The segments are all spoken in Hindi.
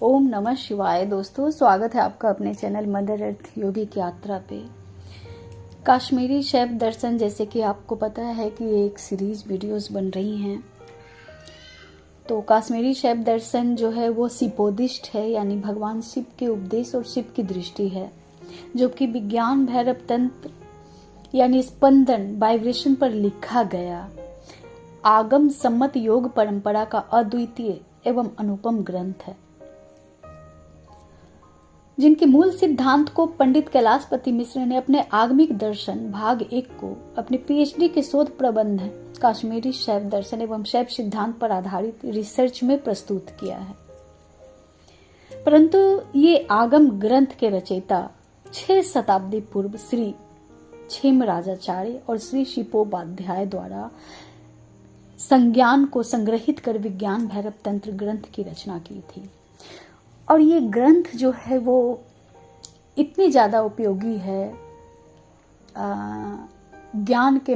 ओम नमः शिवाय। दोस्तों, स्वागत है आपका अपने चैनल मदर अर्थ योगिक यात्रा पे। कश्मीरी शैव दर्शन, जैसे कि आपको पता है कि एक सीरीज वीडियोस बन रही हैं। तो कश्मीरी शैव दर्शन जो है वो शिवोदिष्ट है, यानी भगवान शिव के उपदेश और शिव की दृष्टि है, जो कि विज्ञान भैरव तंत्र यानी स्पंदन वाइब्रेशन पर लिखा गया आगम सम्मत योग परंपरा का अद्वितीय एवं अनुपम ग्रंथ है, जिनके मूल सिद्धांत को पंडित कैलाशपति मिश्र ने अपने आगमिक दर्शन भाग 1 को अपने पीएचडी के शोध प्रबंध कश्मीरी शैव दर्शन एवं शैव सिद्धांत पर आधारित रिसर्च में प्रस्तुत किया है। परंतु ये आगम ग्रंथ के रचयिता 6 शताब्दी पूर्व श्री क्षेमराजाचार्य और श्री शिपोपाध्याय द्वारा संज्ञान को संग्रहित कर विज्ञान भैरव तंत्र ग्रंथ की रचना की थी। और ये ग्रंथ जो है वो इतनी ज़्यादा उपयोगी है, ज्ञान की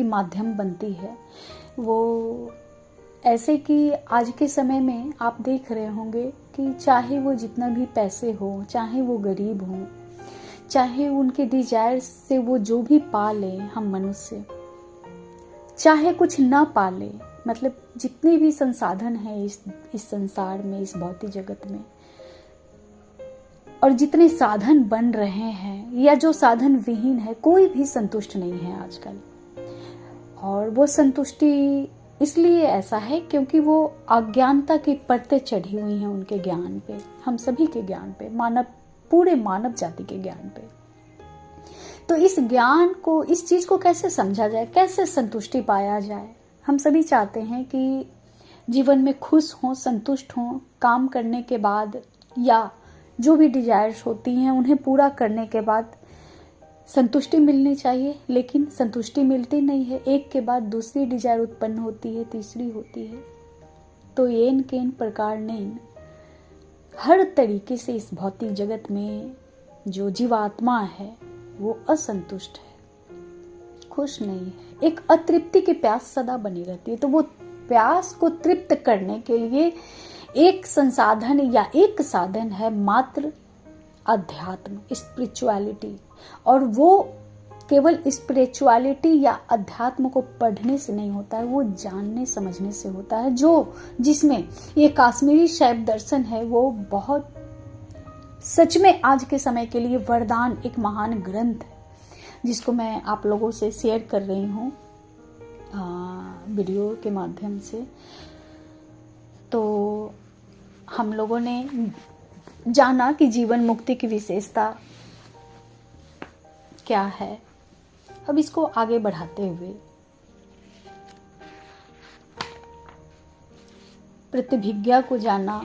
माध्यम बनती है वो। ऐसे कि आज के समय में आप देख रहे होंगे कि चाहे वो जितना भी पैसे हो, चाहे वो गरीब हो, चाहे उनके डिजायर से वो जो भी पाले हम मनुष्य, चाहे कुछ ना पाले, मतलब जितने भी संसाधन हैं इस संसार में, इस भौतिक जगत में, और जितने साधन बन रहे हैं या जो साधन विहीन है, कोई भी संतुष्ट नहीं है आजकल। और वो संतुष्टि इसलिए ऐसा है क्योंकि वो अज्ञानता की परतें चढ़ी हुई हैं उनके ज्ञान पे, हम सभी के ज्ञान पे, पूरे मानव जाति के ज्ञान पे। तो इस ज्ञान को, इस चीज को कैसे समझा जाए, कैसे संतुष्टि पाया जाए। हम सभी चाहते हैं कि जीवन में खुश हों, संतुष्ट हों, काम करने के बाद या जो भी डिजायर्स होती हैं उन्हें पूरा करने के बाद संतुष्टि मिलनी चाहिए, लेकिन संतुष्टि मिलती नहीं है। एक के बाद दूसरी डिजायर उत्पन्न होती है, तीसरी होती है। तो येन केन प्रकार नेन, हर तरीके से इस भौतिक जगत में जो जीवात्मा है वो असंतुष्ट है, खुश नहीं है, एक अतृप्ति की प्यास सदा बनी रहती है। तो वो प्यास को तृप्त करने के लिए एक संसाधन या एक साधन है मात्र अध्यात्म, स्पिरिचुअलिटी। और वो केवल स्पिरिचुअलिटी या अध्यात्म को पढ़ने से नहीं होता है, वो जानने समझने से होता है, जो जिसमें ये कश्मीरी शैव दर्शन है वो बहुत सच में आज के समय के लिए वरदान, एक महान ग्रंथ है, जिसको मैं आप लोगों से शेयर कर रही हूँ वीडियो के माध्यम से। तो हम लोगों ने जाना कि जीवन मुक्ति की विशेषता क्या है। अब इसको आगे बढ़ाते हुए प्रतिभिज्ञा को जाना,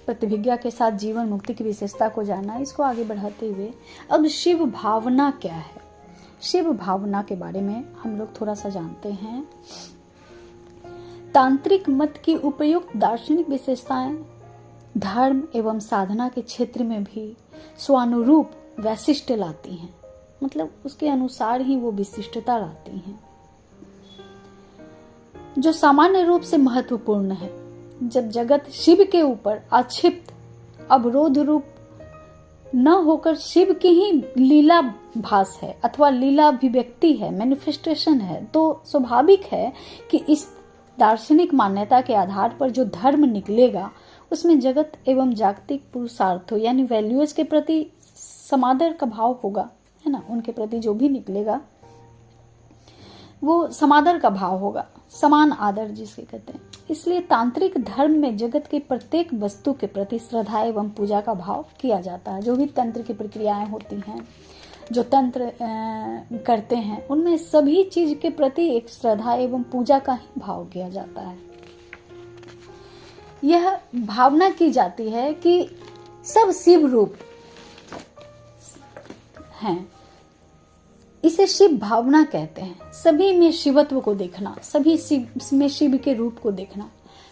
प्रतिभिज्ञा के साथ जीवन मुक्ति की विशेषता को जाना, इसको आगे बढ़ाते हुए अब शिव भावना क्या है, शिव भावना के बारे में हम लोग थोड़ा सा जानते हैं। तांत्रिक मत की उपयुक्त दार्शनिक विशेषताएं धर्म एवं साधना के क्षेत्र में भी स्वानुरूप वैशिष्ट्य लाती हैं, मतलब उसके अनुसार ही वो विशिष्टता लाती हैं, जो सामान्य रूप से महत्वपूर्ण है। जब जगत शिव के ऊपर आक्षिप्त अवरोध रूप न होकर शिव की ही लीला भास है अथवा लीला अभिव्यक्ति है, मैनिफेस्टेशन है, तो स्वाभाविक है कि इस दार्शनिक मान्यता के आधार पर जो धर्म निकलेगा उसमें जगत एवं जागतिक पुरुषार्थों यानी वैल्यूज के प्रति समादर का भाव होगा, है ना। उनके प्रति जो भी निकलेगा वो समादर का भाव होगा, समान आदर जिसे कहते हैं। इसलिए तांत्रिक धर्म में जगत की प्रत्येक वस्तु के प्रति श्रद्धा एवं पूजा का भाव किया जाता है। जो भी तंत्र की प्रक्रियाएं होती हैं, जो तंत्र करते हैं, उनमें सभी चीज के प्रति एक श्रद्धा एवं पूजा का ही भाव किया जाता है। यह भावना की जाती है कि सब शिव रूप हैं, इसे शिव भावना कहते हैं। सभी में शिवत्व को देखना, सभी में शिव के रूप को देखना।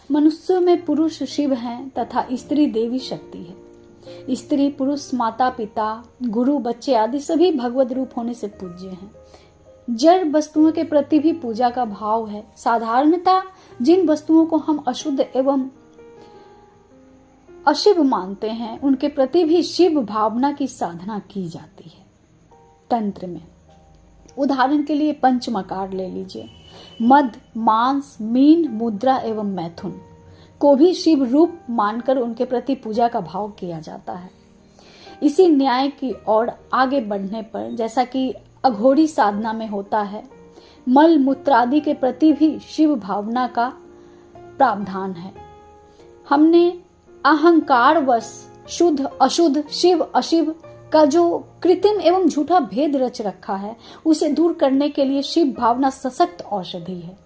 मनुष्यों में पुरुष शिव हैं तथा स्त्री देवी शक्ति है। स्त्री पुरुष, माता पिता, गुरु, बच्चे आदि सभी भगवत रूप होने से पूज्य हैं। जड़ वस्तुओं के प्रति भी पूजा का भाव है। साधारणतः जिन वस्तुओं को हम अशुद्ध एवं अशिव मानते हैं उनके प्रति भी शिव भावना की साधना की जाती है तंत्र में। उदाहरण के लिए पंचमकार ले लीजिए। मद, मांस, मीन, मुद्रा एवं मैथुन को भी शिव रूप मानकर उनके प्रति पूजा का भाव किया जाता है। इसी न्याय की ओर आगे बढ़ने पर, जैसा कि अघोरी साधना में होता है, मल मूत्रादि के प्रति भी शिव भावना का प्रावधान है। हमने अहंकार वश शुद्ध अशुद्ध, शिव अशिव का जो कृत्रिम एवं झूठा भेद रच रखा है, उसे दूर करने के लिए शिव भावना सशक्त औषधि है।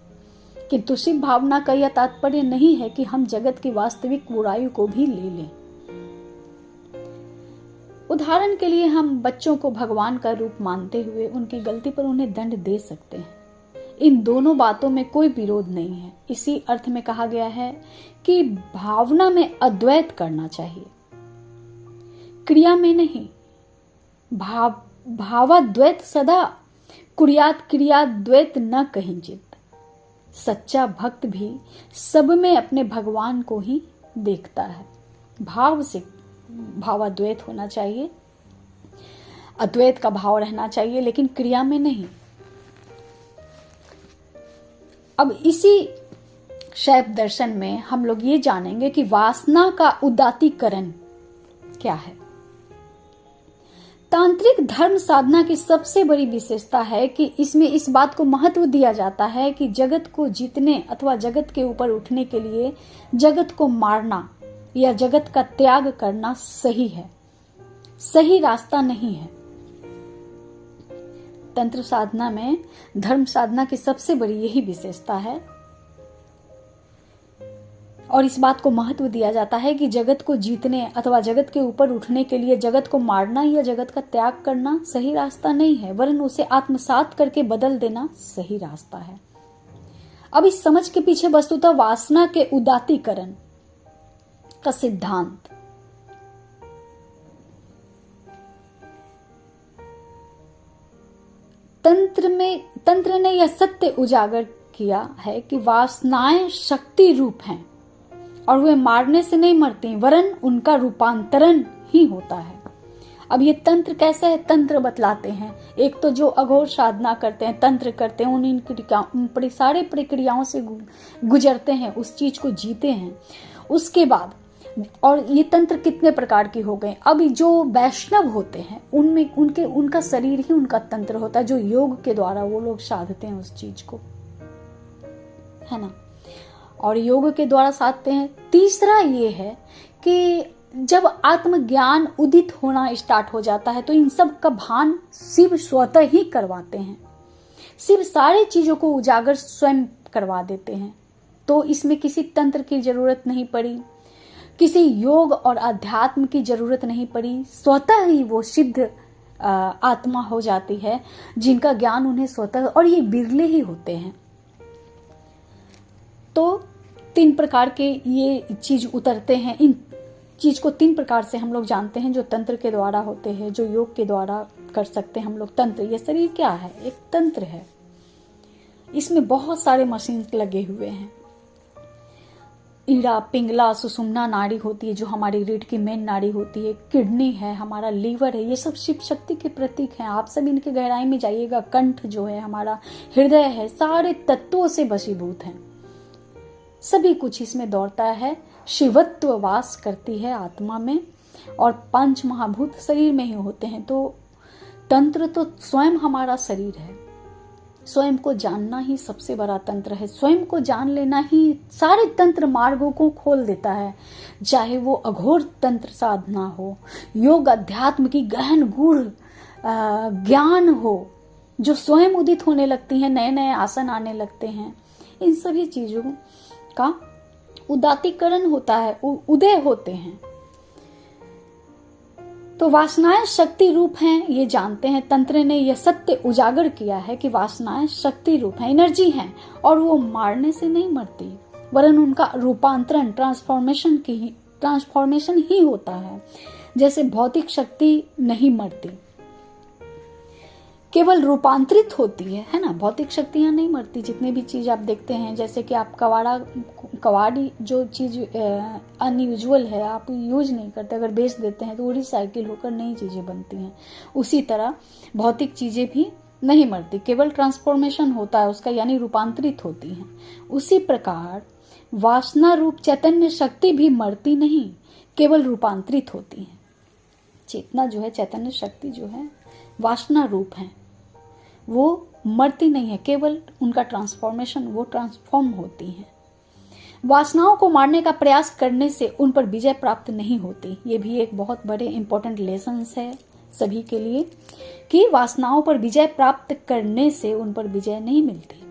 किंतु शिव भावना का यह तात्पर्य नहीं है कि हम जगत की वास्तविक बुराई को भी ले लें। उदाहरण के लिए हम बच्चों को भगवान का रूप मानते हुए उनकी गलती पर उन्हें दंड दे सकते हैं। इन दोनों बातों में कोई विरोध नहीं है। इसी अर्थ में कहा गया है कि भावना में अद्वैत करना चाहिए, क्रिया में नहीं। भावाद्वैत सदा, कुर्यात क्रियाद्वैत न कहिंचित। सच्चा भक्त भी सब में अपने भगवान को ही देखता है। भाव से भावाद्वैत होना चाहिए, अद्वैत का भाव रहना चाहिए, लेकिन क्रिया में नहीं। अब इसी शैव दर्शन में हम लोग ये जानेंगे कि वासना का उदात्तीकरण क्या है। तांत्रिक धर्म साधना की सबसे बड़ी विशेषता है कि इसमें इस बात को महत्व दिया जाता है कि जगत को जीतने अथवा जगत के ऊपर उठने के लिए जगत को मारना या जगत का त्याग करना सही है, सही रास्ता नहीं है। तंत्र साधना में धर्म साधना की सबसे बड़ी यही विशेषता है और इस बात को महत्व दिया जाता है कि जगत को जीतने अथवा जगत के ऊपर उठने के लिए जगत को मारना या जगत का त्याग करना सही रास्ता नहीं है, वरन उसे आत्मसात करके बदल देना सही रास्ता है। अब इस समझ के पीछे वस्तुतः वासना के उदात्तीकरण का सिद्धांत, तंत्र ने यह सत्य उजागर किया है कि वासनाएं शक्ति रूप हैं और वे मारने से नहीं मरती, वरन उनका रूपांतरण ही होता है। अब ये तंत्र कैसे है, तंत्र बतलाते हैं। एक तो जो अघोर साधना करते हैं, तंत्र करते हैं, उन सारे प्रक्रियाओं से गुजरते हैं, उस चीज को जीते हैं। उसके बाद और ये तंत्र कितने प्रकार के हो गए। अब जो वैष्णव होते हैं उनमें उनका शरीर ही उनका तंत्र होता है, जो योग के द्वारा वो लोग साधते हैं उस चीज को, है ना, और योग के द्वारा साधते हैं। तीसरा ये है कि जब आत्मज्ञान उदित होना स्टार्ट हो जाता है तो इन सब का भान शिव स्वतः ही करवाते हैं। शिव सारी चीजों को उजागर स्वयं करवा देते हैं, तो इसमें किसी तंत्र की जरूरत नहीं पड़ी, किसी योग और अध्यात्म की जरूरत नहीं पड़ी। स्वतः ही वो सिद्ध आत्मा हो जाती है जिनका ज्ञान उन्हें स्वतः, और ये बिरले ही होते हैं। तो 3 प्रकार के ये चीज उतरते हैं। इन चीज को 3 प्रकार से हम लोग जानते हैं, जो तंत्र के द्वारा होते हैं, जो योग के द्वारा कर सकते हैं हम लोग। तंत्र, ये शरीर क्या है, एक तंत्र है। इसमें बहुत सारे मशीन लगे हुए हैं। ईड़ा, पिंगला, सुषुम्ना नाड़ी होती है जो हमारी रीढ़ की मेन नाड़ी होती है, किडनी है, हमारा लीवर है, ये सब शिव शक्ति के प्रतीक हैं। आप सब इनके गहराई में जाइएगा। कंठ जो है हमारा, हृदय है, सारे तत्वों से वशीभूत हैं। सभी कुछ इसमें दौड़ता है। शिवत्व वास करती है आत्मा में और 5 महाभूत शरीर में ही होते हैं। तो तंत्र तो स्वयं हमारा शरीर है। स्वयं को जानना ही सबसे बड़ा तंत्र है। स्वयं को जान लेना ही सारे तंत्र मार्गों को खोल देता है, चाहे वो अघोर तंत्र साधना हो, योग अध्यात्म की गहन गूढ़ ज्ञान हो, जो स्वयं उदित होने लगती हैं, नए नए आसन आने लगते हैं। इन सभी चीजों का उदात्तीकरण होता है, उदय होते हैं। तो वासनाएं शक्ति रूप हैं, ये जानते हैं। तंत्र ने यह सत्य उजागर किया है कि वासनाएं शक्ति रूप हैं, एनर्जी हैं, और वो मारने से नहीं मरती, वरन उनका रूपांतरण, ट्रांसफॉर्मेशन ही होता है। जैसे भौतिक शक्ति नहीं मरती, केवल रूपांतरित होती है ना। भौतिक शक्तियां नहीं मरती। जितने भी चीज आप देखते हैं, जैसे कि आप कवाड़ी जो चीज अनयूजुअल है, आप यूज नहीं करते, अगर बेच देते हैं तो वो रिसाइकिल होकर नई चीजें बनती हैं। उसी तरह भौतिक चीजें भी नहीं मरती, केवल ट्रांसफॉर्मेशन होता है उसका, यानी रूपांतरित होती हैं। उसी प्रकार वासना रूप चैतन्य शक्ति भी मरती नहीं, केवल रूपांतरित होती है। चेतना जो है, चैतन्य शक्ति जो है, वासना रूप है, वो मरती नहीं है, केवल उनका ट्रांसफॉर्मेशन, वो ट्रांसफॉर्म होती है। वासनाओं को मारने का प्रयास करने से उन पर विजय प्राप्त नहीं होती। ये भी एक बहुत बड़े इंपॉर्टेंट लेसन है सभी के लिए, कि वासनाओं पर विजय प्राप्त करने से उन पर विजय नहीं मिलती।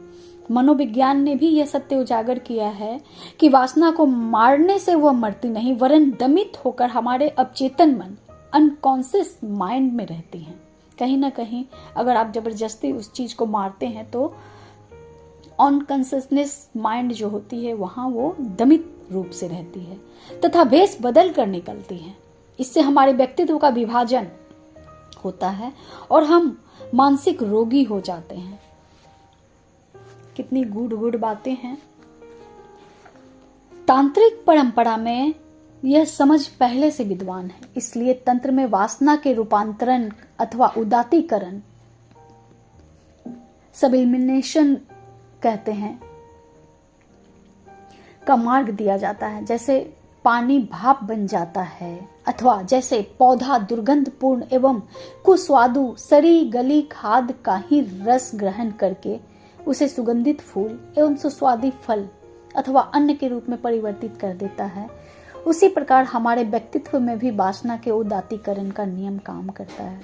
मनोविज्ञान ने भी यह सत्य उजागर किया है कि वासना को मारने से वह मरती नहीं, वरन दमित होकर हमारे अवचेतन मन, अनकॉन्शियस माइंड में रहती हैं। कहीं ना कहीं अगर आप जबरदस्ती उस चीज को मारते हैं तो अनकॉन्शियसनेस माइंड जो होती है वहां वो दमित रूप से रहती है तथा भेष बदल कर निकलती है। इससे हमारे व्यक्तित्व का विभाजन होता है और हम मानसिक रोगी हो जाते हैं। कितनी गूढ़ बातें हैं। तांत्रिक परंपरा में यह समझ पहले से विद्वान है, इसलिए तंत्र में वासना के रूपांतरण अथवा उदातीकरण, सबिलिमिनेशन कहते हैं, का मार्ग दिया जाता है। जैसे पानी भाप बन जाता है, अथवा जैसे पौधा दुर्गंधपूर्ण एवं कुस्वादु सड़ी गली खाद का ही रस ग्रहण करके उसे सुगंधित फूल एवं सुस्वादी फल अथवा अन्न के रूप में परिवर्तित कर देता है, उसी प्रकार हमारे व्यक्तित्व में भी वासना के उदातीकरण का नियम काम करता है।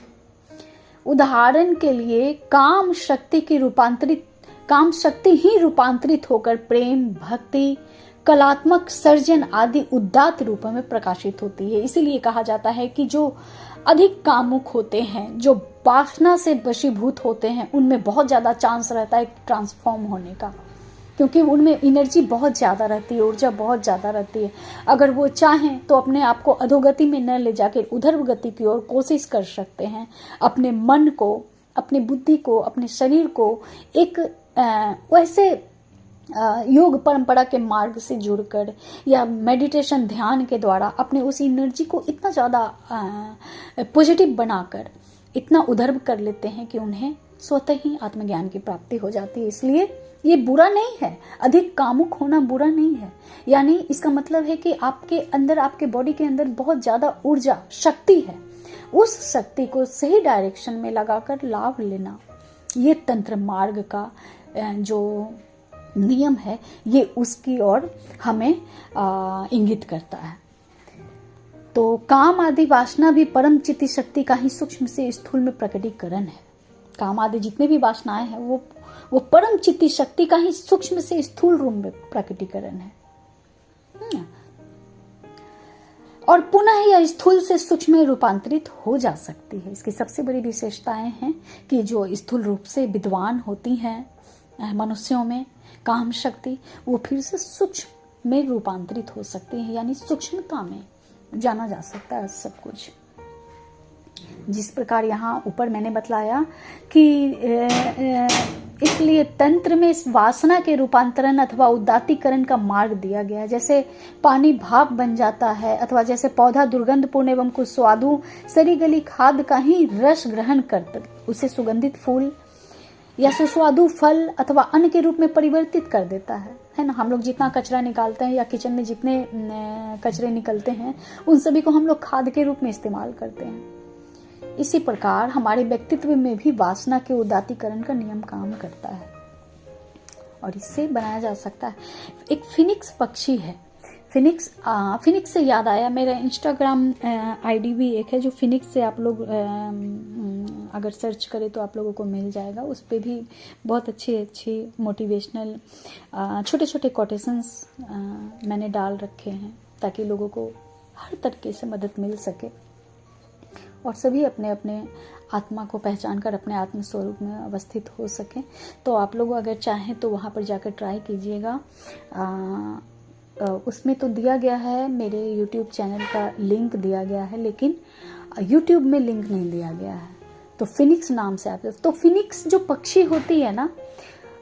उदाहरण के लिए काम शक्ति ही रूपांतरित होकर प्रेम, भक्ति, कलात्मक सर्जन आदि उदात्त रूपों में प्रकाशित होती है। इसीलिए कहा जाता है कि जो अधिक कामुक होते हैं, जो वासना से वशीभूत होते हैं, उनमें बहुत ज्यादा चांस रहता है ट्रांसफॉर्म होने का, क्योंकि उनमें एनर्जी बहुत ज्यादा रहती है, ऊर्जा बहुत ज्यादा रहती है। अगर वो चाहें तो अपने आप को अधोगति में न ले जाकर उधर गति की ओर कोशिश कर सकते हैं। अपने मन को, अपनी बुद्धि को, अपने शरीर को एक वैसे योग परंपरा के मार्ग से जुड़कर या मेडिटेशन ध्यान के द्वारा अपने उस एनर्जी को इतना ज़्यादा पॉजिटिव बनाकर इतना उधर्व कर लेते हैं कि उन्हें स्वतः ही आत्मज्ञान की प्राप्ति हो जाती है। इसलिए ये बुरा नहीं है, अधिक कामुक होना बुरा नहीं है। यानी इसका मतलब है कि आपके अंदर, आपके बॉडी के अंदर बहुत ज़्यादा ऊर्जा, शक्ति है। उस शक्ति को सही डायरेक्शन में लगाकर लाभ लेना, ये तंत्र मार्ग का जो नियम है, ये उसकी ओर हमें इंगित करता है। तो काम आदि वासना भी परम चित्ती शक्ति का ही सूक्ष्म से स्थूल में प्रकटीकरण है। काम आदि जितने भी वासनाएं हैं वो परम चित्ती शक्ति का ही सूक्ष्म से स्थूल रूप में प्रकटीकरण है। और पुनः यह स्थूल से सूक्ष्म में रूपांतरित हो जा सकती है। इसकी सबसे बड़ी विशेषताएं हैं कि जो स्थूल रूप से विद्वान होती हैं मनुष्यों में काम शक्ति, वो फिर से सूक्ष्म में रूपांतरित हो सकती है, यानी सूक्ष्मता में जाना जा सकता है सब कुछ। जिस प्रकार यहाँ ऊपर मैंने बतलाया कि इसलिए तंत्र में इस वासना के रूपांतरण अथवा उदातीकरण का मार्ग दिया गया है। जैसे पानी भाप बन जाता है, अथवा जैसे पौधा दुर्गंधपूर्ण एवं कुछ स्वादु सड़ी गली खाद का ही रस ग्रहण कर उसे सुगंधित फूल या सुस्वादु फल अथवा अन्न के रूप में परिवर्तित कर देता है ना। हम लोग जितना कचरा निकालते हैं या किचन में जितने कचरे निकलते हैं, उन सभी को हम लोग खाद के रूप में इस्तेमाल करते हैं। इसी प्रकार हमारे व्यक्तित्व में भी वासना के उदातीकरण का नियम काम करता है और इससे बनाया जा सकता है। एक फिनिक्स पक्षी है, फिनिक्स से याद आया, मेरा इंस्टाग्राम आईडी भी एक है जो फिनिक्स से आप लोग अगर सर्च करें तो आप लोगों को मिल जाएगा। उस पे भी बहुत अच्छे मोटिवेशनल छोटे छोटे कोटेशंस मैंने डाल रखे हैं ताकि लोगों को हर तरीके से मदद मिल सके और सभी अपने अपने आत्मा को पहचान कर अपने आत्म स्वरूप में अवस्थित हो सकें। तो आप लोग अगर चाहें तो वहाँ पर जाकर ट्राई कीजिएगा। उसमें तो दिया गया है, मेरे YouTube चैनल का लिंक दिया गया है, लेकिन YouTube में लिंक नहीं दिया गया है। तो फिनिक्स नाम से आते। तो फिनिक्स जो पक्षी होती है ना,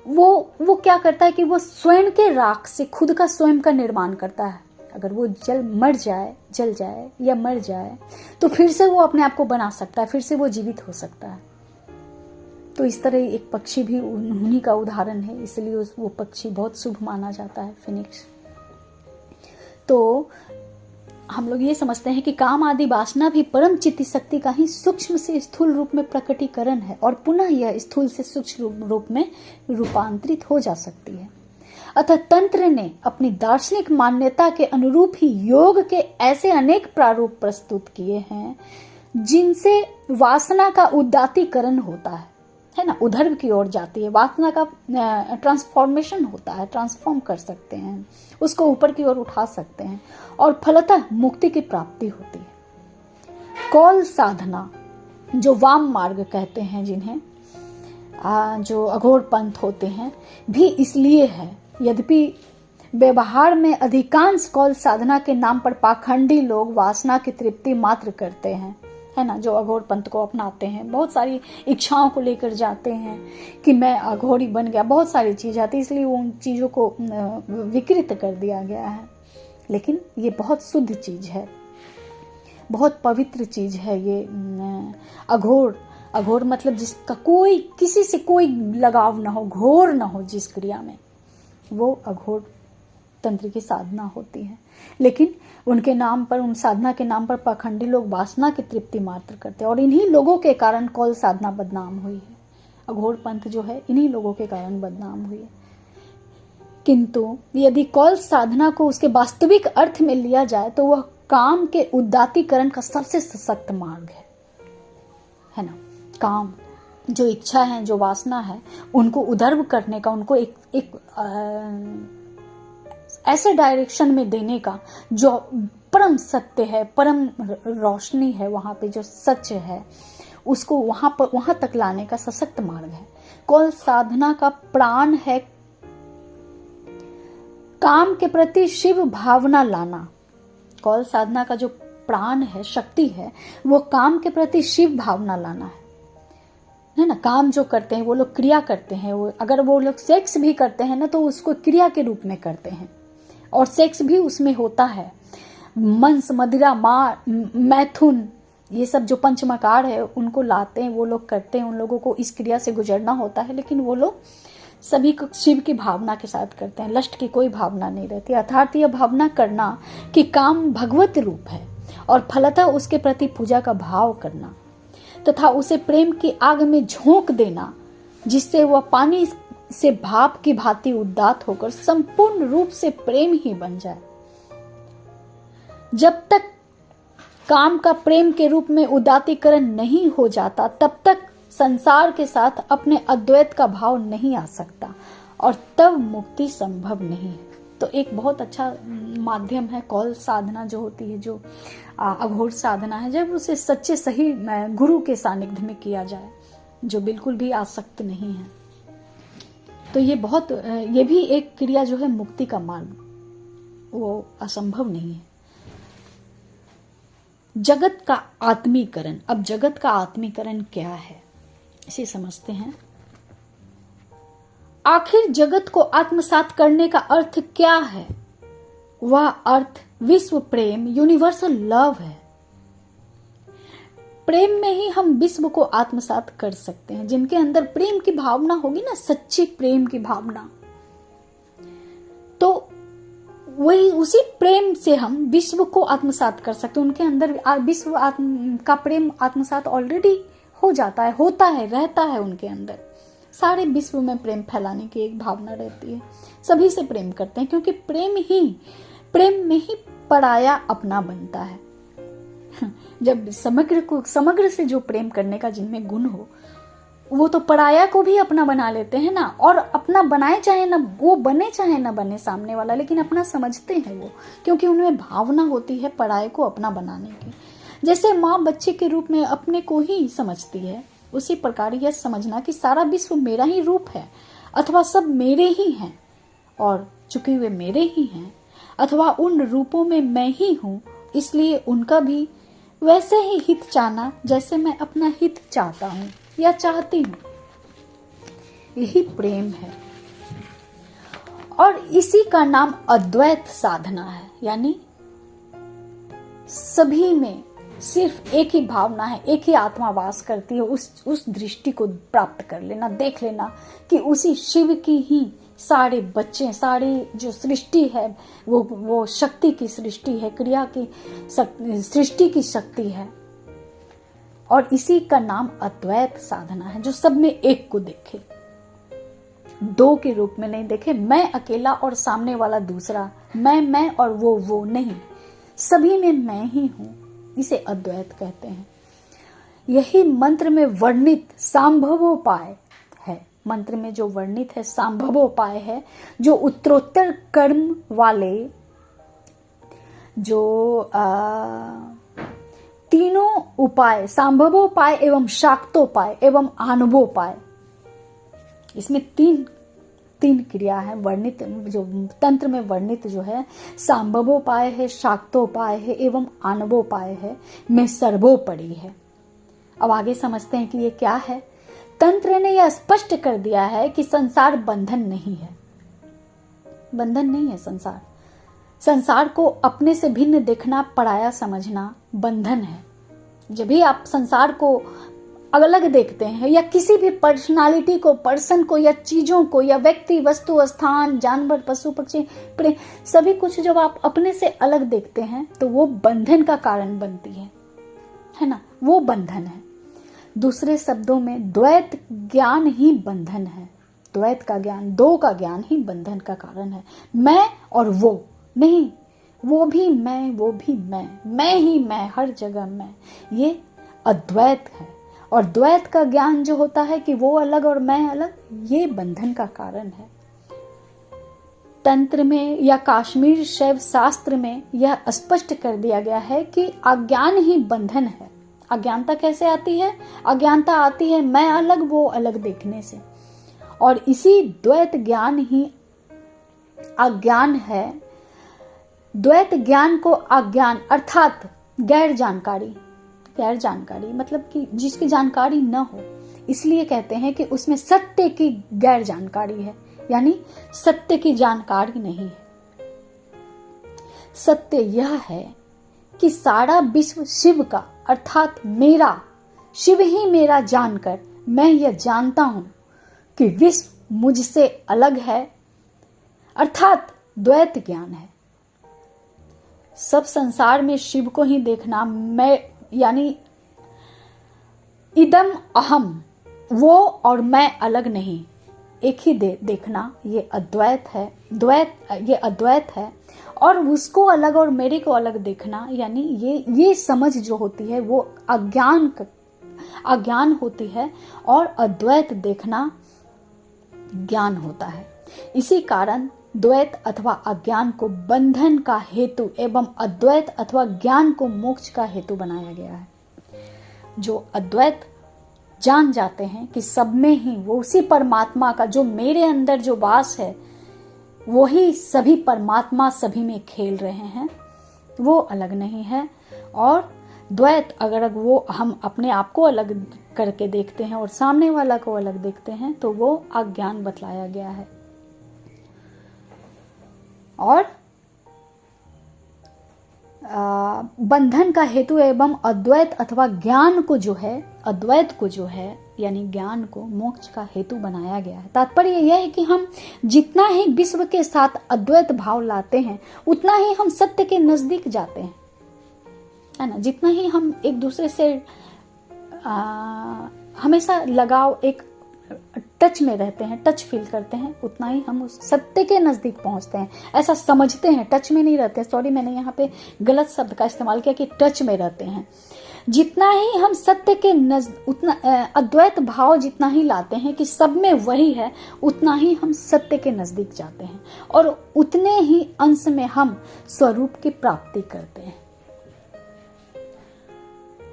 वो क्या करता है कि वो स्वयं के राख से खुद का स्वयं का निर्माण करता है। अगर वो जल जाए या मर जाए तो फिर से वो अपने आप को बना सकता है, फिर से वो जीवित हो सकता है। तो इस तरह एक पक्षी भी उन्हीं का उदाहरण है, इसलिए वो पक्षी बहुत शुभ माना जाता है, फिनिक्स। तो हम लोग ये समझते हैं कि काम आदि वासना भी परम चित्त शक्ति का ही सूक्ष्म से स्थूल रूप में प्रकटीकरण है और पुनः यह स्थूल से सूक्ष्म रूप में रूपांतरित हो जा सकती है। अतः तंत्र ने अपनी दार्शनिक मान्यता के अनुरूप ही योग के ऐसे अनेक प्रारूप प्रस्तुत किए हैं जिनसे वासना का उदात्तीकरण होता है ना, उधर्व की ओर जाती है। वासना का ट्रांसफॉर्मेशन होता है, ट्रांसफॉर्म कर सकते हैं, उसको ऊपर की ओर उठा सकते हैं और फलतः मुक्ति की प्राप्ति होती है। कौल साधना, जो वाम मार्ग कहते हैं जिन्हें, जो अघोर पंथ होते हैं, भी इसलिए है। यद्यपि व्यवहार में अधिकांश कौल साधना के नाम पर पाखंडी लोग वासना की तृप्ति मात्र करते हैं, है ना, जो अघोर पंथ को अपनाते हैं, बहुत सारी इच्छाओं को लेकर जाते हैं कि मैं अघोरी बन गया, बहुत सारी चीज आती है, इसलिए उन चीजों को विकृत कर दिया गया है। लेकिन ये बहुत शुद्ध चीज है, बहुत पवित्र चीज है ये अघोर मतलब जिसका कोई किसी से कोई लगाव ना हो, घोर ना हो जिस क्रिया में, वो अघोर तंत्र की साधना होती है। लेकिन उनके नाम पर, उन साधना के नाम पर पाखंडी लोग वासना की तृप्ति मात्र करते हैं और इन्हीं लोगों के कारण कौल साधना बदनाम हुई है। अघोर पंथ जो है इन्हीं लोगों के कारण बदनाम हुई है। किंतु यदि कौल साधना को उसके वास्तविक अर्थ में लिया जाए तो वह काम के उदात्तीकरण का सबसे सशक्त मार्ग है ना। काम, जो इच्छा है, जो वासना है, उनको उधर्व करने का, उनको एक ऐसे डायरेक्शन में देने का जो परम सत्य है, परम रोशनी है, वहां पे जो सच है, उसको वहां तक लाने का सशक्त मार्ग है। कौल साधना का प्राण है काम के प्रति शिव भावना लाना। कौल साधना का जो प्राण है, शक्ति है, वो काम के प्रति शिव भावना लाना है ना। काम जो करते हैं वो लोग क्रिया करते हैं, अगर वो लोग सेक्स भी करते हैं ना तो उसको क्रिया के रूप में करते हैं और सेक्स भी उसमें होता है। मंस, मदिरा, मैथुन, ये सब जो पंचमकार है उनको लाते हैं, वो लोग करते हैं, उन लोगों को इस क्रिया से गुजरना होता है, लेकिन वो लोग सभी को शिव की भावना के साथ करते हैं, लस्ट की कोई भावना नहीं रहती। अर्थात यह भावना करना कि काम भगवत रूप है और फलतः उसके प्रति पूजा का भाव करना तथा उसे प्रेम की आग में झोंक देना, जिससे वह पानी से भाप की भांति उदात होकर संपूर्ण रूप से प्रेम ही बन जाए। जब तक काम का प्रेम के रूप में उदातीकरण नहीं हो जाता तब तक संसार के साथ अपने अद्वैत का भाव नहीं आ सकता और तब मुक्ति संभव नहीं है। तो एक बहुत अच्छा माध्यम है कौल साधना जो होती है, जो अघोर साधना है, जब उसे सच्चे सही गुरु के सानिध्य में किया जाए, जो बिल्कुल भी आसक्त नहीं है। तो ये भी एक क्रिया जो है मुक्ति का मार्ग, वो असंभव नहीं है। जगत का आत्मीकरण। अब जगत का आत्मीकरण क्या है इसे समझते हैं। आखिर जगत को आत्मसात करने का अर्थ क्या है? वह अर्थ विश्व प्रेम, यूनिवर्सल लव है। प्रेम में ही हम विश्व को आत्मसात कर सकते हैं। जिनके अंदर प्रेम की भावना होगी ना, सच्ची प्रेम की भावना, तो वही उसी प्रेम से हम विश्व को आत्मसात कर सकते हैं। उनके अंदर विश्व का प्रेम आत्मसात ऑलरेडी हो जाता है, होता है, रहता है उनके अंदर। सारे विश्व में प्रेम फैलाने की एक भावना रहती है, सभी से प्रेम करते हैं, क्योंकि प्रेम में ही पराया अपना बनता है। जब समग्र से जो प्रेम करने का जिनमें गुण हो, वो तो पराया को भी अपना बना लेते हैं ना, और अपना बनाए चाहे ना वो बने, चाहे ना बने सामने वाला, लेकिन अपना समझते हैं वो, क्योंकि उनमें भावना होती है पराये को अपना बनाने की। जैसे माँ बच्चे के रूप में अपने को ही समझती है, उसी प्रकार यह समझना कि सारा विश्व मेरा ही रूप है, अथवा सब मेरे ही हैं और चूंकि वे मेरे ही हैं, अथवा उन रूपों में मैं ही हूं, इसलिए उनका भी वैसे ही हित चाहना जैसे मैं अपना हित चाहता हूं या चाहती हूं, यही प्रेम है। और इसी का नाम अद्वैत साधना है। यानी सभी में सिर्फ एक ही भावना है, एक ही आत्मा वास करती है। उस दृष्टि को प्राप्त कर लेना, देख लेना कि उसी शिव की ही सारे बच्चे, सारी जो सृष्टि है वो शक्ति की सृष्टि है, क्रिया की सृष्टि की शक्ति है। और इसी का नाम अद्वैत साधना है, जो सब में एक को देखे, दो के रूप में नहीं देखे, मैं अकेला और सामने वाला दूसरा, मैं और वो नहीं, सभी में मैं ही हूं। इसे अद्वैत कहते हैं। यही मंत्र में वर्णित सांभवोपाय है। मंत्र में जो वर्णित है सांभवोपाय है, जो उत्तरोत्तर कर्म वाले जो तीनों उपाय, सांभवोपाय एवं शाक्तोपाय एवं आणवोपाय, इसमें तीन क्रिया है वर्णित, जो तंत्र में वर्णित जो है सांभवोपाय है, शाक्तोपाय है एवं आणवोपाय है, में सर्वोपरि है। अब आगे समझते हैं कि ये क्या है। तंत्र ने यह स्पष्ट कर दिया है कि संसार बंधन नहीं है। बंधन नहीं है संसार। संसार को अपने से भिन्न देखना, पराया समझना बंधन है। जब भी आप संसार को अलग देखते हैं, या किसी भी पर्सनालिटी को, पर्सन को, या चीजों को, या व्यक्ति, वस्तु, स्थान, जानवर, पशु, पक्षी, प्रेम, सभी कुछ जब आप अपने से अलग देखते हैं तो वो बंधन का कारण बनती है ना, वो बंधन है। दूसरे शब्दों में द्वैत ज्ञान ही बंधन है। द्वैत का ज्ञान, दो का ज्ञान ही बंधन का कारण है। मैं और वो नहीं, वो भी मैं, वो भी मैं ही मैं, हर जगह मैं, ये अद्वैत है। और द्वैत का ज्ञान जो होता है कि वो अलग और मैं अलग, ये बंधन का कारण है। तंत्र में या काश्मीर शैव शास्त्र में यह स्पष्ट कर दिया गया है कि अज्ञान ही बंधन है। अज्ञानता कैसे आती है? अज्ञानता आती है मैं अलग वो अलग देखने से, और इसी द्वैत ज्ञान ही अज्ञान है। द्वैत ज्ञान को अज्ञान अर्थात गैर जानकारी मतलब कि जिसकी जानकारी न हो, इसलिए कहते हैं कि उसमें सत्य की गैर जानकारी है, यानी सत्य की जानकारी नहीं है। सत्य यह है कि सारा विश्व शिव का अर्थात मेरा, शिव ही मेरा जानकर मैं यह जानता हूं कि विश्व मुझसे अलग है, अर्थात द्वैत ज्ञान है। सब संसार में शिव को ही देखना, मैं यानी इदम अहम, वो और मैं अलग नहीं, एक ही देखना, ये अद्वैत है। ये अद्वैत है। और उसको अलग और मेरे को अलग देखना, यानी ये समझ जो होती है वो अज्ञान होती है, और अद्वैत देखना ज्ञान होता है। इसी कारण द्वैत अथवा अज्ञान को बंधन का हेतु एवं अद्वैत अथवा ज्ञान को मोक्ष का हेतु बनाया गया है। जो अद्वैत जान जाते हैं कि सब में ही वो उसी परमात्मा का, जो मेरे अंदर जो वास है वो ही सभी परमात्मा सभी में खेल रहे हैं, वो अलग नहीं है। और द्वैत अगर वो हम अपने आप को अलग करके देखते हैं और सामने वाला को अलग देखते हैं तो वो अज्ञान बतलाया गया है। और बंधन का हेतु एवं अद्वैत अथवा ज्ञान को जो है, अद्वैत को जो है यानी ज्ञान को मोक्ष का हेतु बनाया गया है। तात्पर्य यह है कि हम जितना ही विश्व के साथ अद्वैत भाव लाते हैं उतना ही हम सत्य के नजदीक जाते हैं, है ना। जितना ही हम एक दूसरे से हमेशा लगाव, एक टच में रहते हैं, टच फील करते हैं, उतना ही हम उस सत्य के नजदीक पहुंचते हैं। ऐसा समझते हैं, टच में नहीं रहते। सॉरी, मैंने यहाँ पे गलत शब्द का इस्तेमाल किया कि टच में रहते हैं। जितना ही हम सत्य के उतना अद्वैत भाव जितना ही लाते हैं कि सब में वही है, उतना ही हम सत्य के नजदीक जाते हैं और उतने ही अंश में हम स्वरूप की प्राप्ति करते हैं।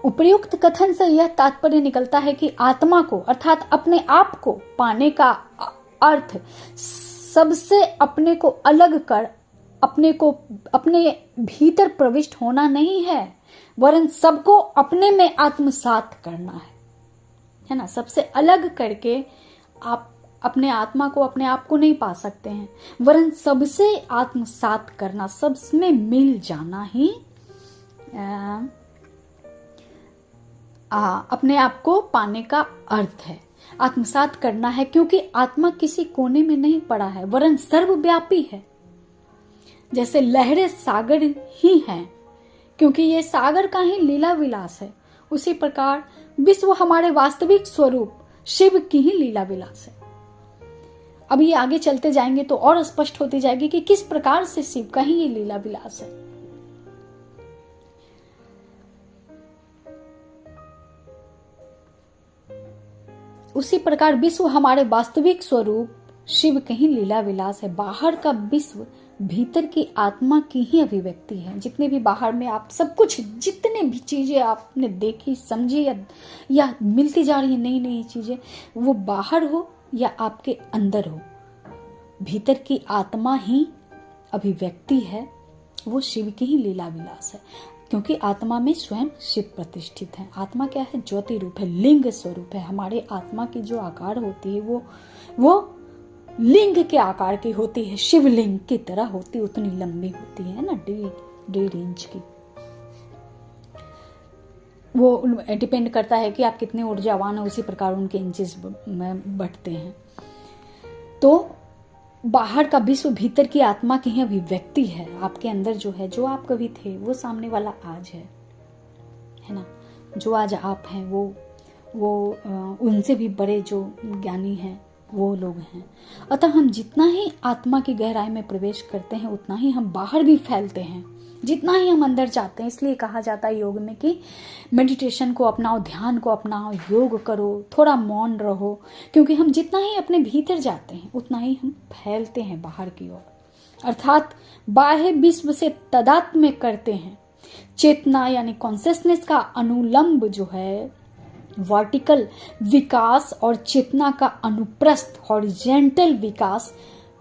उपर्युक्त कथन से यह तात्पर्य निकलता है कि आत्मा को अर्थात अपने आप को पाने का अर्थ सबसे अपने को अलग कर अपने भीतर प्रविष्ट होना नहीं है, वरन सबको अपने में आत्मसात करना है ना। सबसे अलग करके आप अपने आत्मा को, अपने आप को नहीं पा सकते हैं, वरन सबसे आत्मसात करना, सबमें मिल जाना ही अपने आप को पाने का अर्थ है। आत्मसात करना है, क्योंकि आत्मा किसी कोने में नहीं पड़ा है, वरन सर्वव्यापी है। जैसे लहरें सागर ही हैं, क्योंकि ये सागर का ही लीला विलास है, उसी प्रकार विश्व हमारे वास्तविक स्वरूप शिव की ही लीला विलास है। अब ये आगे चलते जाएंगे तो और स्पष्ट होती जाएगी कि किस प्रकार से शिव का ही ये लीला विलास है। उसी प्रकार विश्व हमारे वास्तविक स्वरूप शिव के ही लीला विलास है। बाहर का विश्व भीतर की आत्मा की ही अभिव्यक्ति है। जितने भी बाहर में आप सब कुछ, जितने भी चीजें आपने देखी, समझी या मिलती जा रही है नई नई चीजें, वो बाहर हो या आपके अंदर हो, भीतर की आत्मा ही अभिव्यक्ति है, वो शिव की ही लीला विलास है। क्योंकि आत्मा में स्वयं शिव प्रतिष्ठित है। आत्मा क्या है? ज्योति रूप है, लिंग स्वरूप है। हमारे आत्मा की जो आकार होती है वो लिंग के आकार की होती है, शिवलिंग की तरह होती, उतनी लंबी होती है ना, 1.5 इंच की। वो डिपेंड करता है कि आप कितने ऊर्जावान हो, उसी प्रकार उनके इंचेस में बढ़ते हैं। तो बाहर का विश्व भीतर की आत्मा की ही अभिव्यक्ति है। आपके अंदर जो है, जो आप कभी थे, वो सामने वाला आज है ना। जो आज आप हैं वो उनसे भी बड़े जो ज्ञानी हैं वो लोग हैं। अतः हम जितना ही आत्मा की गहराई में प्रवेश करते हैं, उतना ही हम बाहर भी फैलते हैं, जितना ही हम अंदर जाते हैं। इसलिए कहा जाता है योग में कि मेडिटेशन को अपनाओ, ध्यान को अपनाओ, योग करो, थोड़ा मौन रहो, क्योंकि हम जितना ही अपने भीतर जाते हैं उतना ही हम फैलते हैं बाहर की ओर। अर्थात बाह्य विश्व से तादात्म्य करते हैं। चेतना यानी कॉन्शियसनेस का अनुलंब जो है वर्टिकल विकास और चेतना का अनुप्रस्थ हॉरिजेंटल विकास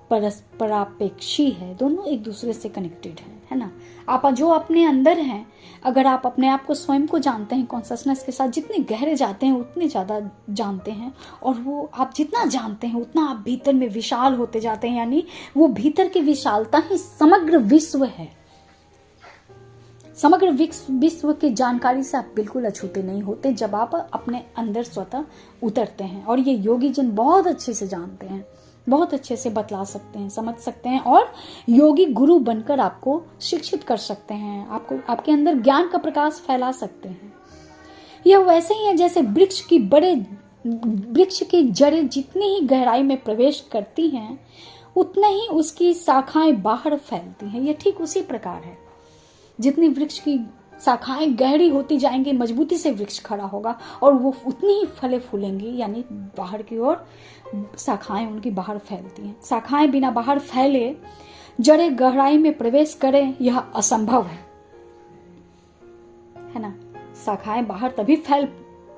परस्परापेक्षी है। दोनों एक दूसरे से कनेक्टेड है ना। आप जो अपने अंदर हैं, अगर आप अपने आप को, स्वयं को जानते हैं, कॉन्शियसनेस के साथ जितने गहरे जाते हैं उतने ज्यादा जानते हैं, और वो आप जितना जानते हैं उतना आप भीतर में विशाल होते जाते हैं। यानी वो भीतर की विशालता ही समग्र विश्व है। समग्र विश्व की जानकारी से आप बिल्कुल अछूते नहीं होते जब आप अपने अंदर स्वतः उतरते हैं। और ये योगी जन बहुत अच्छे से जानते हैं, बहुत अच्छे से बतला सकते हैं, समझ सकते हैं, और योगी गुरु बनकर आपको शिक्षित कर सकते हैं, आपको आपके अंदर ज्ञान का प्रकाश फैला सकते हैं। यह वैसे ही है जैसे वृक्ष की जड़ें जितनी ही गहराई में प्रवेश करती हैं, उतने ही उसकी शाखाएं बाहर फैलती हैं। यह ठीक उसी प्रकार है। जितनी वृक्ष की शाखाएं गहरी होती जाएंगी, मजबूती से वृक्ष खड़ा होगा और वो उतनी ही फले फूलेंगी, यानी बाहर की ओर शाखाएं उनकी बाहर फैलती हैं। शाखाएं बिना बाहर फैले जड़ें गहराई में प्रवेश करें, यह असंभव है ना। शाखाएं बाहर तभी फैल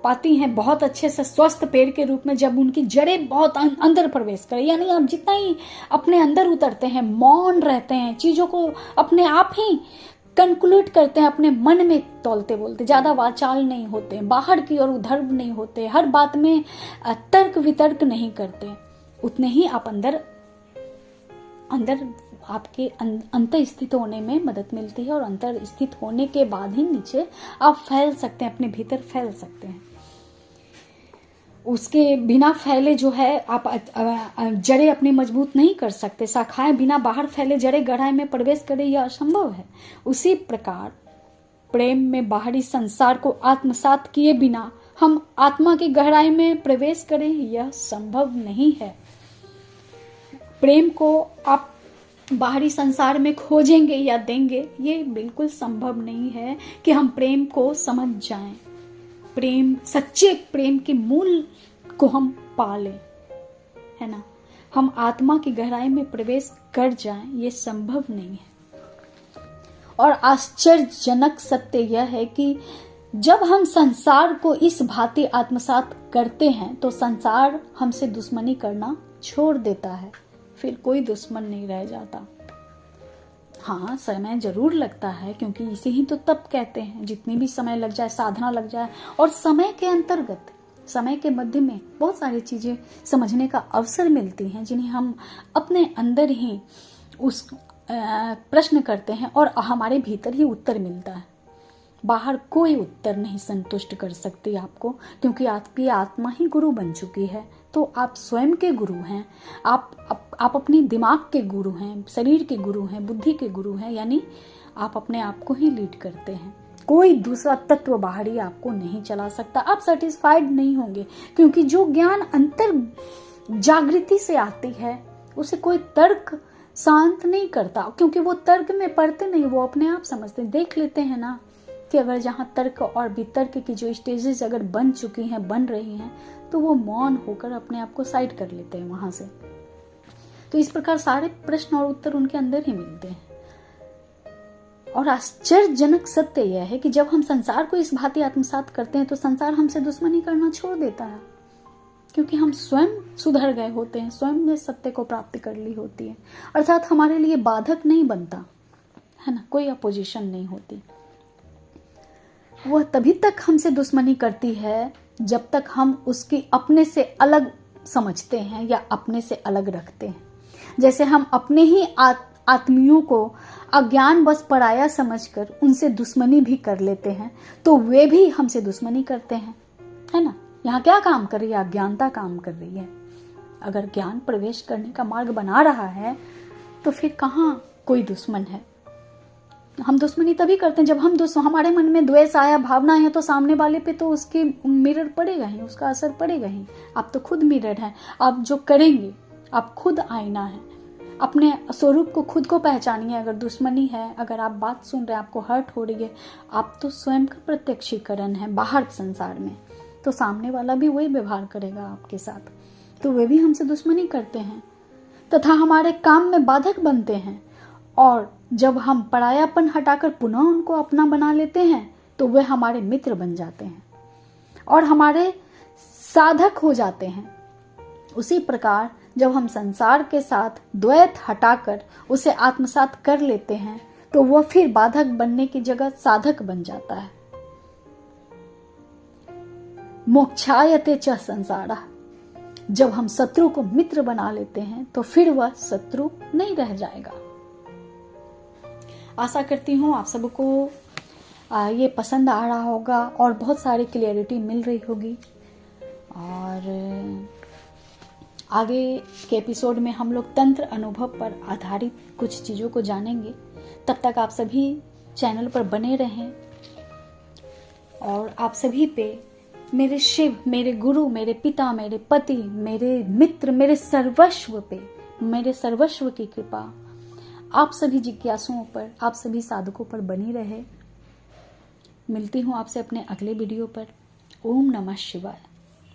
पाती हैं बहुत अच्छे से स्वस्थ पेड़ के रूप में, जब उनकी जड़ें बहुत अंदर प्रवेश करें। यानी आप जितना ही अपने अंदर उतरते हैं, मौन रहते हैं, चीजों को अपने आप ही कंक्लूड करते हैं, अपने मन में तौलते बोलते, ज्यादा वाचाल नहीं होते, बाहर की ओर उधर नहीं होते, हर बात में तर्क वितर्क नहीं करते, उतने ही आप अंदर आपके अंतर स्थित होने में मदद मिलती है। और अंतर स्थित होने के बाद ही नीचे आप फैल सकते हैं, अपने भीतर फैल सकते हैं। उसके बिना फैले जो है आप जड़ें अपनी मजबूत नहीं कर सकते। शाखाएं बिना बाहर फैले जड़ें गहराई में प्रवेश करें, यह असंभव है। उसी प्रकार प्रेम में बाहरी संसार को आत्मसात किए बिना हम आत्मा की गहराई में प्रवेश करें, यह संभव नहीं है। प्रेम को आप बाहरी संसार में खोजेंगे या देंगे, ये बिल्कुल संभव नहीं है कि हम प्रेम को समझ जाएं। प्रेम, सच्चे प्रेम के मूल को हम पालें, है ना। हम आत्मा की गहराई में प्रवेश कर जाएं, ये संभव नहीं है। और आश्चर्यजनक सत्य यह है कि जब हम संसार को इस भांति आत्मसात करते हैं तो संसार हमसे दुश्मनी करना छोड़ देता है, फिर कोई दुश्मन नहीं रह जाता। हाँ, समय जरूर लगता है, क्योंकि इसे ही तो तप कहते हैं। जितनी भी समय लग जाए, साधना लग जाए, और समय के अंतर्गत, समय के मध्य में बहुत सारी चीजें समझने का अवसर मिलती हैं, जिन्हें हम अपने अंदर ही उस प्रश्न करते हैं और हमारे भीतर ही उत्तर मिलता है। बाहर कोई उत्तर नहीं संतुष्ट कर सकती आपको, क्योंकि आपकी आत्मा ही गुरु बन चुकी है। तो आप स्वयं के गुरु हैं, आप अपने दिमाग के गुरु हैं, शरीर के गुरु हैं, बुद्धि के गुरु हैं, यानी आप अपने आप को ही लीड करते हैं। कोई दूसरा तत्व बाहरी आपको नहीं चला सकता। आप सेटिस्फाइड नहीं होंगे, क्योंकि जो ज्ञान अंतर जागृति से आती है उसे कोई तर्क शांत नहीं करता, क्योंकि वो तर्क में पढ़ते नहीं, वो अपने आप समझते। देख लेते हैं ना कि अगर जहाँ तर्क और वितर्क की जो स्टेजेस अगर बन चुकी हैं, बन रही हैं, तो वो मौन होकर अपने आप को साइड कर लेते हैं वहां से। तो इस प्रकार सारे प्रश्न और उत्तर उनके अंदर ही मिलते हैं। और आश्चर्यजनक सत्य यह है कि जब हम संसार को इस भांति आत्मसात करते हैं तो संसार हमसे दुश्मनी करना छोड़ देता है, क्योंकि हम स्वयं सुधर गए होते हैं, स्वयं ने सत्य को प्राप्ति कर ली होती है। अर्थात हमारे लिए बाधक नहीं बनता है ना, कोई अपोजिशन नहीं होती। वह तभी तक हमसे दुश्मनी करती है जब तक हम उसकी अपने से अलग समझते हैं या अपने से अलग रखते हैं। जैसे हम अपने ही आत्मियों को अज्ञान बस पराया समझकर उनसे दुश्मनी भी कर लेते हैं, तो वे भी हमसे दुश्मनी करते हैं, है ना। यहाँ क्या काम कर रही है? अज्ञानता काम कर रही है। अगर ज्ञान प्रवेश करने का मार्ग बना रहा है तो फिर कहाँ कोई दुश्मन है। हम दुश्मनी तभी करते हैं जब हमारे मन में द्वेष आया, भावना है, तो सामने वाले पे तो उसकी मिरर पड़ेगा ही, उसका असर पड़ेगा ही। आप तो खुद मिरर हैं, आप जो करेंगे, आप खुद आईना है। अपने स्वरूप को खुद को पहचानिए। अगर दुश्मनी है, अगर आप बात सुन रहे हैं, आपको हर्ट हो रही है, आप तो स्वयं का प्रत्यक्षीकरण है बाहर संसार में, तो सामने वाला भी वही व्यवहार करेगा आपके साथ। तो वे भी हमसे दुश्मनी करते हैं तथा हमारे काम में बाधक बनते हैं। और जब हम परायापन हटाकर पुनः उनको अपना बना लेते हैं तो वे हमारे मित्र बन जाते हैं और हमारे साधक हो जाते हैं। उसी प्रकार जब हम संसार के साथ द्वैत हटाकर उसे आत्मसात कर लेते हैं तो वह फिर बाधक बनने की जगह साधक बन जाता है। मोक्षायते च संसारः, जब हम शत्रु को मित्र बना लेते हैं तो फिर वह शत्रु नहीं रह जाएगा। आशा करती हूँ आप सबको ये पसंद आ रहा होगा और बहुत सारी क्लियरिटी मिल रही होगी। और आगे के एपिसोड में हम लोग तंत्र अनुभव पर आधारित कुछ चीज़ों को जानेंगे। तब तक आप सभी चैनल पर बने रहें और आप सभी पे मेरे शिव, मेरे गुरु, मेरे पिता, मेरे पति, मेरे मित्र, मेरे सर्वस्व की कृपा आप सभी जिज्ञासुओं पर, आप सभी साधकों पर बनी रहे। मिलती हूँ आपसे अपने अगले वीडियो पर। ओम नमः शिवाय।